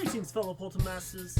Greetings, fellow Poltermasters.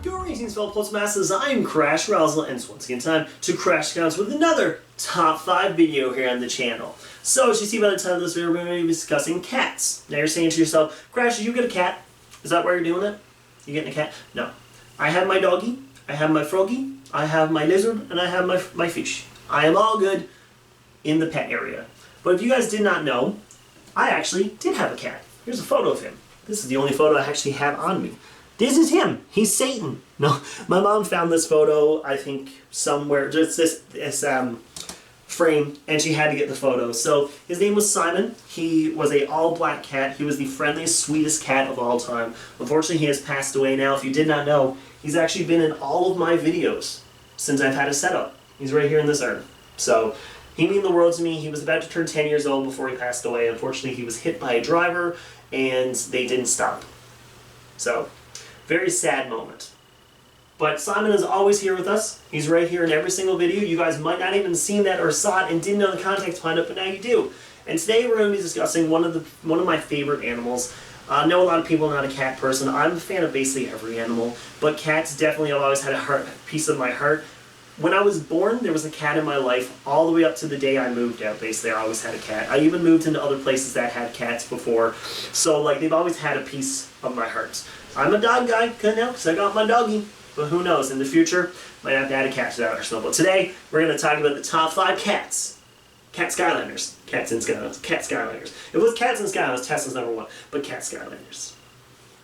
Greetings, fellow Poltermasters. I'm Crash Razzle, and it's once again time to Crash Counts with another top 5 video here on the channel. So, as you see by the title of this video, we're going to be discussing cats. Now you're saying to yourself, Crash, did you get a cat? Is that why you're doing it? You getting a cat? No. I have my doggy, I have my froggy, I have my lizard, and I have my fish. I am all good in the pet area. But if you guys did not know, I actually did have a cat. Here's a photo of him. This is the only photo I actually have on me. This is him. He's Satan. No, my mom found this photo, I think, somewhere, just this frame, and she had to get the photo. So his name was Simon. He was a all-black cat. He was the friendliest, sweetest cat of all time. Unfortunately, he has passed away now. If you did not know, he's actually been in all of my videos since I've had a setup. He's right here in this urn. So he meant the world to me. He was about to turn 10 years old before he passed away. Unfortunately, he was hit by a driver, and they didn't stop. So, very sad moment. But Simon is always here with us. He's right here in every single video. You guys might not even seen that or saw it and didn't know the context behind it, but now you do. And today we're going to be discussing one of my favorite animals. I know a lot of people are not a cat person. I'm a fan of basically every animal, but cats definitely have always had a piece of my heart. When I was born, there was a cat in my life all the way up to the day I moved out. Basically, I always had a cat. I even moved into other places that had cats before. So, like, they've always had a piece of my heart. I'm a dog guy, couldn't help, because I got my doggy. But who knows, in the future, might have to add a cat to that or something. But today, we're going to talk about the top 5 cats. Cat Skylanders. Cats in Skylanders. Cat Skylanders. If it was Cats in Skylanders, Tesla's number 1. But Cat Skylanders.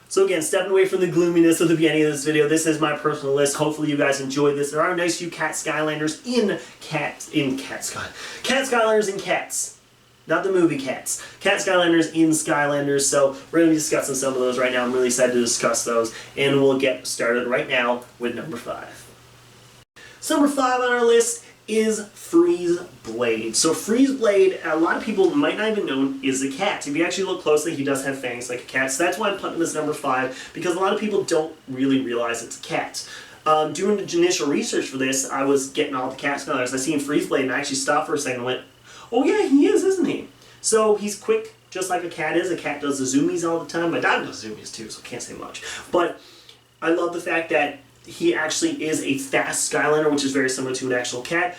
So again, stepping away from the gloominess of the beginning of this video, this is my personal list. Hopefully you guys enjoyed this. There are nice few Cat Skylanders in Cat Skylanders in Cats. Not the movie Cats. Cat Skylanders in Skylanders. So we're going to be discussing some of those right now. I'm really excited to discuss those. And we'll get started right now with number 5. So number 5 on our list is Freeze Blade. So Freeze Blade, a lot of people might not even know, is a cat. If you actually look closely, he does have fangs like a cat. So that's why I'm putting him as number 5, because a lot of people don't really realize it's a cat. Doing the initial research for this, I was getting all the Cat Skylanders. I seen Freeze Blade and I actually stopped for a second and went, oh yeah, he is, isn't he? So he's quick, just like a cat is. A cat does the zoomies all the time. My dog does zoomies too, so I can't say much. But I love the fact that he actually is a fast Skylander, which is very similar to an actual cat.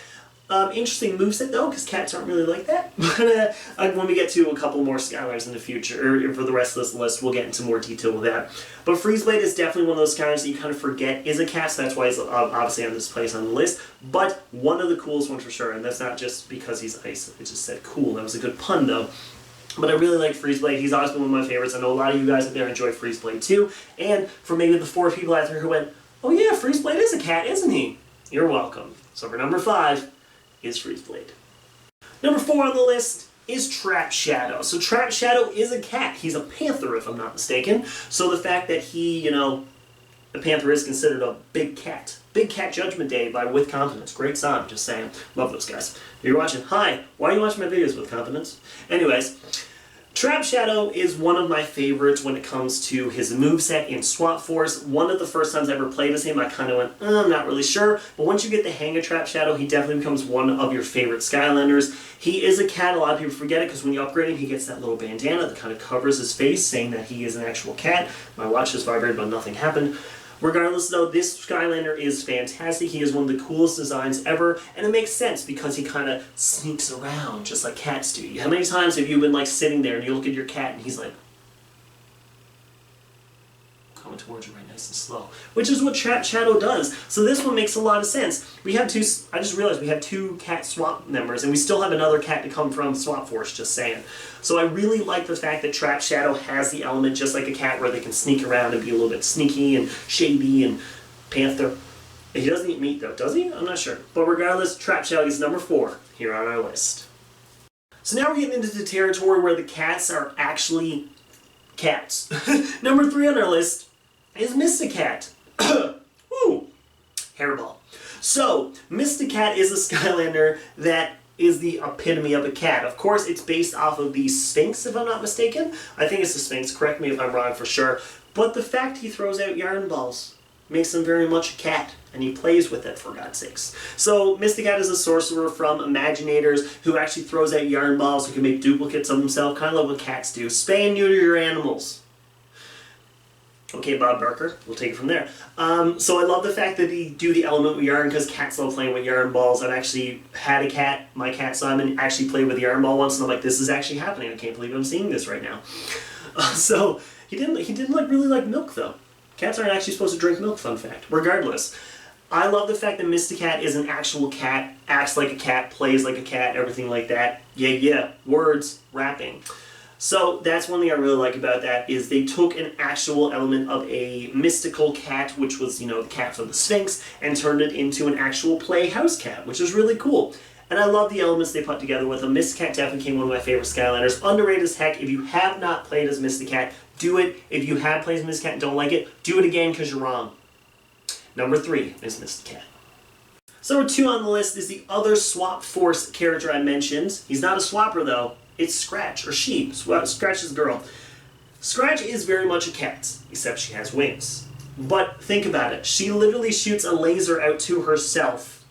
Interesting moveset though, because cats aren't really like that. But when we get to a couple more Skylanders in the future, or for the rest of this list, we'll get into more detail with that. But Freeze Blade is definitely one of those Skylanders that you kind of forget is a cat, so that's why he's obviously on this place on the list. But one of the coolest ones for sure, and that's not just because he's ice. It just said cool. That was a good pun though. But I really like Freeze Blade. He's always been one of my favorites. I know a lot of you guys out there enjoy Freeze Blade too. And for maybe the 4 people out there who went, oh yeah, Freeze Blade is a cat, isn't he? You're welcome. So for number 5 is Freeze Blade. Number 4 on the list is Trap Shadow. So Trap Shadow is a cat. He's a panther, if I'm not mistaken. So the fact that he, the panther is considered a big cat. Big Cat Judgment Day by With Confidence. Great song, just saying. Love those guys. If you're watching, hi, why are you watching my videos with confidence? Anyways, Trap Shadow is one of my favorites when it comes to his moveset in Swap Force. One of the first times I ever played as him, I kind of went, I'm not really sure. But once you get the hang of Trap Shadow, he definitely becomes one of your favorite Skylanders. He is a cat. A lot of people forget it because when you upgrade him, he gets that little bandana that kind of covers his face, saying that he is an actual cat. My watch just vibrated, but nothing happened. Regardless though, this Skylander is fantastic. He is one of the coolest designs ever, and it makes sense because he kind of sneaks around just like cats do. How many times have you been like sitting there and you look at your cat and he's like coming towards you right nice and slow, which is what Trap Shadow does. So this one makes a lot of sense. We have 2, I just realized we have 2 cat swap members and we still have another cat to come from Swap Force, just saying. So I really like the fact that Trap Shadow has the element just like a cat where they can sneak around and be a little bit sneaky and shady and panther. He doesn't eat meat though, does he? I'm not sure. But regardless, Trap Shadow is number 4 here on our list. So now we're getting into the territory where the cats are actually cats. Number 3 on our list is Mr. Cat. Ooh, hairball. So, Mr. Cat is a Skylander that is the epitome of a cat. Of course, it's based off of the Sphinx, if I'm not mistaken. I think it's the Sphinx, correct me if I'm wrong for sure. But the fact he throws out yarn balls makes him very much a cat. and he plays with it, for God's sakes. So Mr. Cat is a sorcerer from Imaginators who actually throws out yarn balls who can make duplicates of himself, kind of like what cats do. Spay and neuter your animals. Okay, Bob Barker, we'll take it from there. So I love the fact that they do the element with yarn because cats love playing with yarn balls. I've actually had a cat, my cat Simon, actually played with the yarn ball once, and I'm like, this is actually happening. I can't believe I'm seeing this right now. So he didn't like really like milk though. Cats aren't actually supposed to drink milk, fun fact. Regardless, I love the fact that Mr. Cat is an actual cat, acts like a cat, plays like a cat, everything like that. Yeah, words, rapping. So that's one thing I really like about that is they took an actual element of a mystical cat, which was, you know, the cat from the Sphinx, and turned it into an actual play house cat, which is really cool. And I love the elements they put together with them. Mr. Cat definitely became one of my favorite Skylanders. Underrated as heck. If you have not played as Mr. Cat, do it. If you have played as Mr. Cat and don't like it, do it again because you're wrong. Number 3 is Mr. Cat. So number 2 on the list is the other Swap Force character I mentioned. He's not a swapper though. It's Scratch, or she. Scratch is a girl. Scratch is very much a cat, except she has wings. But think about it. She literally shoots a laser out to herself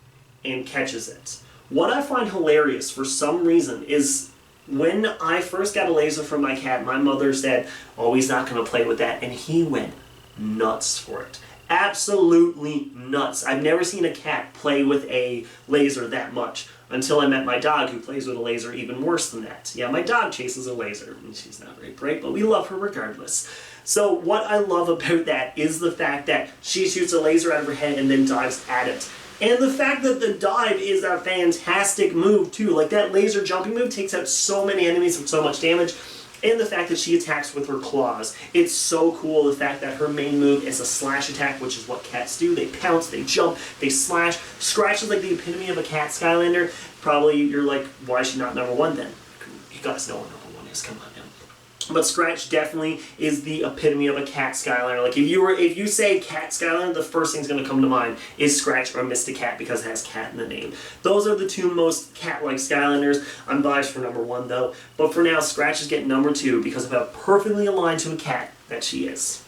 and catches it. What I find hilarious for some reason is when I first got a laser from my cat, my mother said, oh, he's not going to play with that. And he went nuts for it. Absolutely nuts. I've never seen a cat play with a laser that much until I met my dog who plays with a laser even worse than that. Yeah, my dog chases a laser. She's not very great, but we love her regardless. So what I love about that is the fact that she shoots a laser out of her head and then dives at it. And the fact that the dive is a fantastic move too. Like that laser jumping move takes out so many enemies with so much damage. And the fact that she attacks with her claws. It's so cool, the fact that her main move is a slash attack, which is what cats do. They pounce, they jump, they slash. Scratch is like the epitome of a cat Skylander. Probably you're like, why is she not number 1 then? You guys know what number 1 is, come on now. But Scratch definitely is the epitome of a cat Skylander. Like if you say cat Skylander, the first thing's going to come to mind is Scratch or Mr. Cat because it has cat in the name. Those are the 2 most cat-like Skylanders. I'm biased for number 1 though. But for now, Scratch is getting number 2 because of how perfectly aligned to a cat that she is.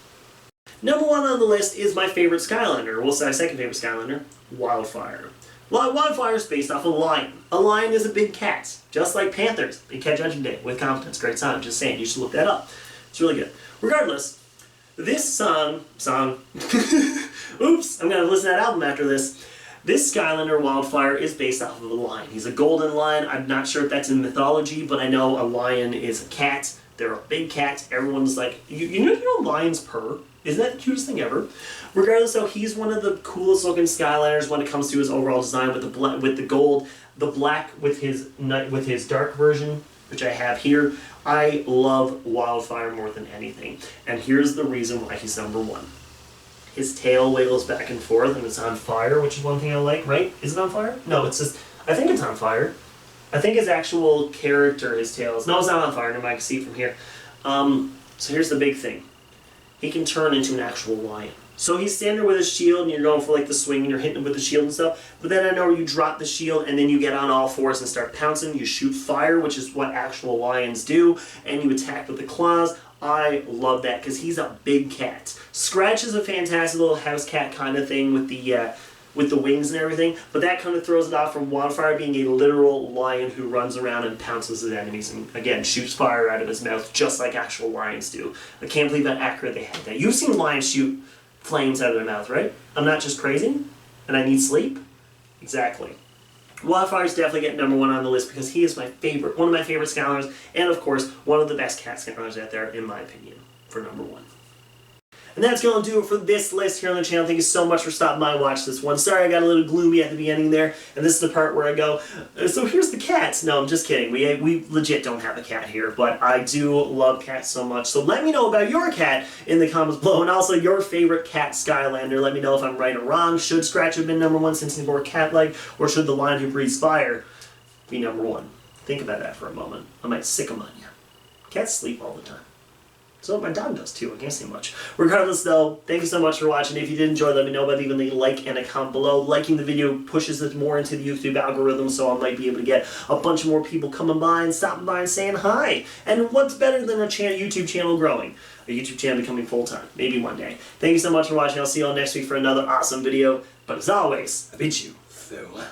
Number 1 on the list is my favorite Skylander. We'll say my second favorite Skylander, Wildfire. Wildfire is based off a lion. A lion is a big cat, just like panthers. Big Cat Judging Day with confidence. Great song, just saying. You should look that up. It's really good. Regardless, this song, oops, I'm going to listen to that album after this. This Skylander Wildfire is based off of a lion. He's a golden lion. I'm not sure if that's in mythology, but I know a lion is a cat. They're a big cat. Everyone's like, you know lions purr? Isn't that the cutest thing ever? Regardless, though, he's one of the coolest looking Skylanders when it comes to his overall design with the gold, the black with his dark version, which I have here. I love Wildfire more than anything, and here's the reason why he's number 1. His tail wiggles back and forth, and it's on fire, which is one thing I like. Right? Is it on fire? No, it's just. I think it's on fire. I think his actual character, his tail is. No, it's not on fire. Nobody can see it from here. So here's the big thing. He can turn into an actual lion. So he's standing there with his shield and you're going for like the swing and you're hitting him with the shield and stuff. But then I know you drop the shield and then you get on all fours and start pouncing. You shoot fire, which is what actual lions do, and you attack with the claws. I love that because he's a big cat. Scratch is a fantastic little house cat kind of thing with the wings and everything, but that kind of throws it off from Wildfire being a literal lion who runs around and pounces at enemies and, again, shoots fire out of his mouth just like actual lions do. I can't believe how accurate they had that. You've seen lions shoot flames out of their mouth, right? I'm not just crazy, and I need sleep? Exactly. Wildfire's definitely getting number 1 on the list because he is my favorite, one of my favorite Skylanders, and of course, one of the best cat Skylanders out there, in my opinion, for number 1. And that's going to do it for this list here on the channel. Thank you so much for stopping by and watch this one. Sorry I got a little gloomy at the beginning there, and this is the part where I go, so here's the cats. No, I'm just kidding. We legit don't have a cat here, but I do love cats so much. So let me know about your cat in the comments below, and also your favorite cat Skylander. Let me know if I'm right or wrong. Should Scratch have been number 1 since he's more cat-like, or should the lion who breathes fire be number 1? Think about that for a moment. I might sick him on you. Cats sleep all the time. So my dog does too, I can't say much. Regardless though, thank you so much for watching. If you did enjoy, let me know by leaving a like and a comment below. Liking the video pushes it more into the YouTube algorithm, so I might be able to get a bunch more people coming by and stopping by and saying hi. And what's better than a YouTube channel growing? A YouTube channel becoming full-time. Maybe one day. Thank you so much for watching. I'll see you all next week for another awesome video. But as always, I bid you farewell.